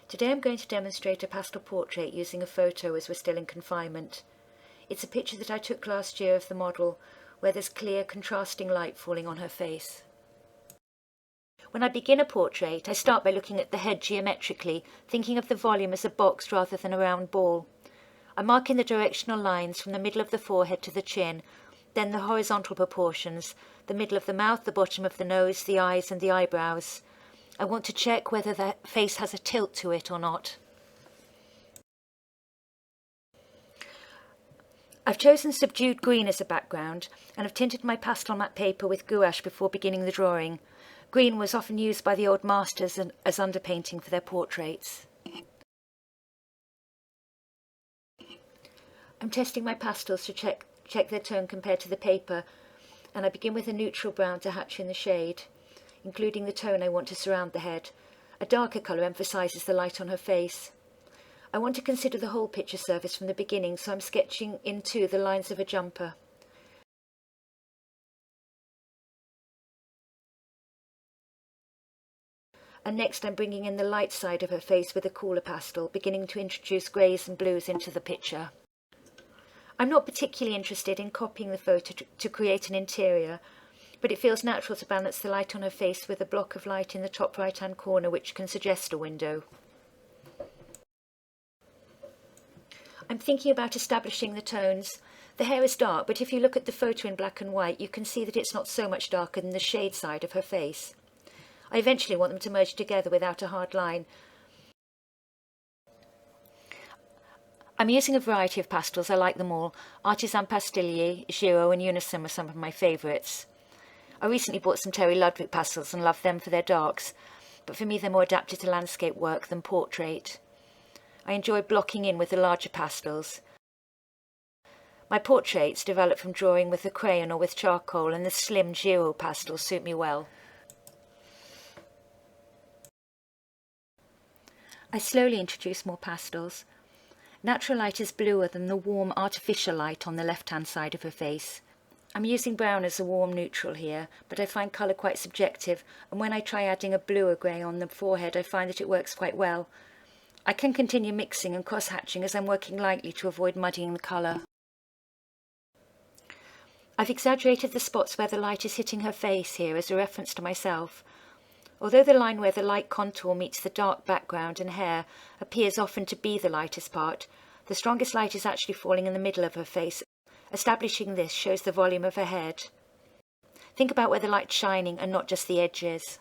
Today I'm going to demonstrate a pastel portrait using a photo as we're still in confinement. It's a picture that I took last year of the model, where there's clear contrasting light falling on her face. When I begin a portrait, I start by looking at the head geometrically, thinking of the volume as a box rather than a round ball. I mark in the directional lines from the middle of the forehead to the chin, then the horizontal proportions, the middle of the mouth, the bottom of the nose, the eyes and the eyebrows. I want to check whether the face has a tilt to it or not. I've chosen subdued green as a background and have tinted my pastel matte paper with gouache before beginning the drawing. Green was often used by the old masters as underpainting for their portraits. I'm testing my pastels to check their tone compared to the paper, and I begin with a neutral brown to hatch in the shade, including the tone I want to surround the head. A darker colour emphasises the light on her face. I want to consider the whole picture surface from the beginning, so I'm sketching in too the lines of a jumper. And next I'm bringing in the light side of her face with a cooler pastel, beginning to introduce greys and blues into the picture. I'm not particularly interested in copying the photo to create an interior, but it feels natural to balance the light on her face with a block of light in the top right-hand corner which can suggest a window. I'm thinking about establishing the tones. The hair is dark, but if you look at the photo in black and white, you can see that it's not so much darker than the shade side of her face. I eventually want them to merge together without a hard line. I'm using a variety of pastels. I like them all. Artisan Pastillier, Giro and Unison are some of my favourites. I recently bought some Terry Ludwig pastels and love them for their darks, but for me they're more adapted to landscape work than portrait. I enjoy blocking in with the larger pastels. My portraits develop from drawing with a crayon or with charcoal, and the slim Giro pastels suit me well. I slowly introduce more pastels. Natural light is bluer than the warm artificial light on the left-hand side of her face. I'm using brown as a warm neutral here, but I find colour quite subjective, and when I try adding a bluer grey on the forehead I find that it works quite well. I can continue mixing and cross-hatching as I'm working lightly to avoid muddying the colour. I've exaggerated the spots where the light is hitting her face here as a reference to myself. Although the line where the light contour meets the dark background and hair appears often to be the lightest part, the strongest light is actually falling in the middle of her face. Establishing this shows the volume of her head. Think about where the light's shining and not just the edges.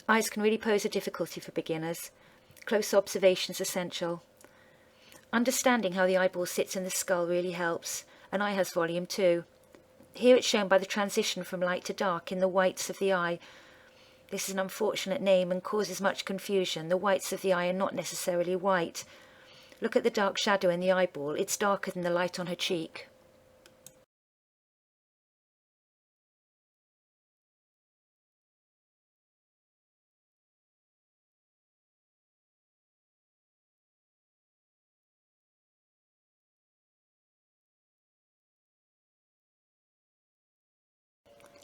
Eyes can really pose a difficulty for beginners. Close observation is essential. Understanding how the eyeball sits in the skull really helps. An eye has volume too. Here it's shown by the transition from light to dark in the whites of the eye. This is an unfortunate name and causes much confusion. The whites of the eye are not necessarily white. Look at the dark shadow in the eyeball. It's darker than the light on her cheek.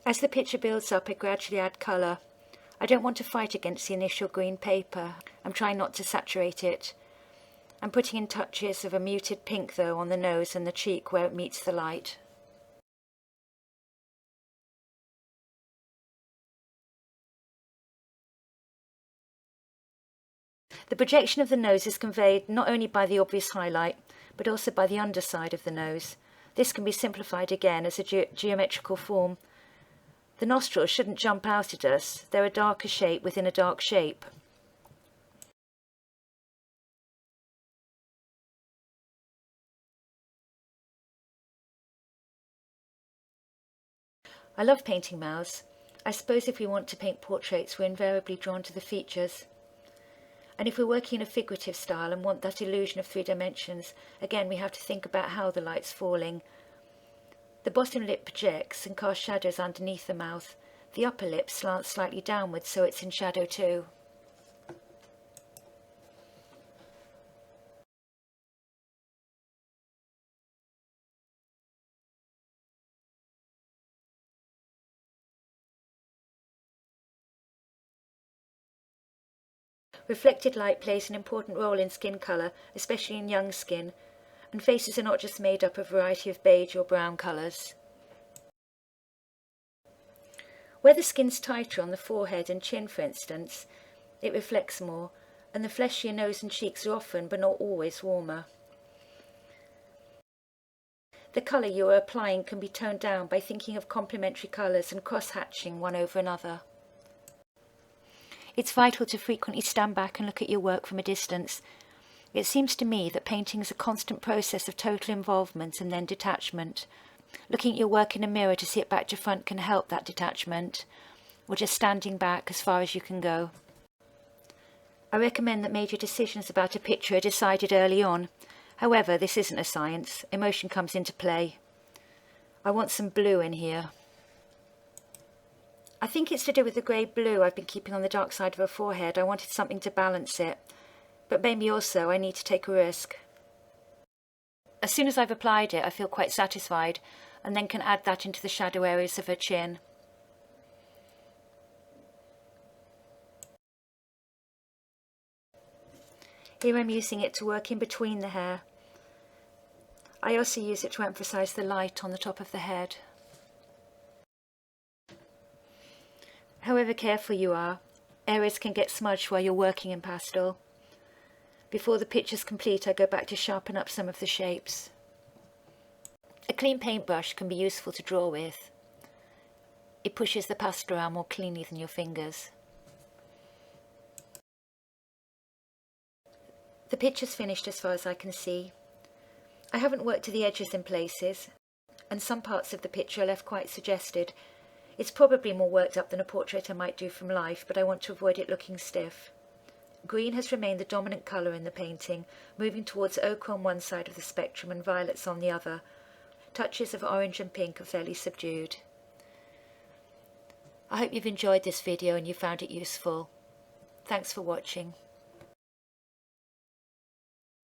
As the picture builds up, I gradually add colour. I don't want to fight against the initial green paper. I'm trying not to saturate it. I'm putting in touches of a muted pink though on the nose and the cheek where it meets the light. The projection of the nose is conveyed not only by the obvious highlight, but also by the underside of the nose. This can be simplified again as a geometrical form. The nostrils shouldn't jump out at us. They're a darker shape within a dark shape. I love painting mouths. I suppose if we want to paint portraits, we're invariably drawn to the features. And if we're working in a figurative style and want that illusion of 3 dimensions, again we have to think about how the light's falling. The bottom lip projects and casts shadows underneath the mouth. The upper lip slants slightly downwards, so it's in shadow too. Reflected light plays an important role in skin colour, especially in young skin, and faces are not just made up of a variety of beige or brown colours. Where the skin's tighter on the forehead and chin, for instance, it reflects more, and the fleshier nose and cheeks are often, but not always, warmer. The colour you are applying can be toned down by thinking of complementary colours and cross-hatching one over another. It's vital to frequently stand back and look at your work from a distance. It seems to me that painting is a constant process of total involvement and then detachment. Looking at your work in a mirror to see it back to front can help that detachment, or just standing back as far as you can go. I recommend that major decisions about a picture are decided early on. However, this isn't a science. Emotion comes into play. I want some blue in here. I think it's to do with the grey blue I've been keeping on the dark side of her forehead. I wanted something to balance it. But maybe also I need to take a risk. As soon as I've applied it, I feel quite satisfied, and then can add that into the shadow areas of her chin. Here I'm using it to work in between the hair. I also use it to emphasise the light on the top of the head. However careful you are, areas can get smudged while you're working in pastel. Before the picture's complete, I go back to sharpen up some of the shapes. A clean paintbrush can be useful to draw with. It pushes the pastel around more cleanly than your fingers. The picture's finished as far as I can see. I haven't worked to the edges in places, and some parts of the picture are left quite suggested. It's probably more worked up than a portrait I might do from life, but I want to avoid it looking stiff. Green has remained the dominant colour in the painting, moving towards ochre on one side of the spectrum and violets on the other. Touches of orange and pink are fairly subdued. I hope you've enjoyed this video and you found it useful. Thanks for watching.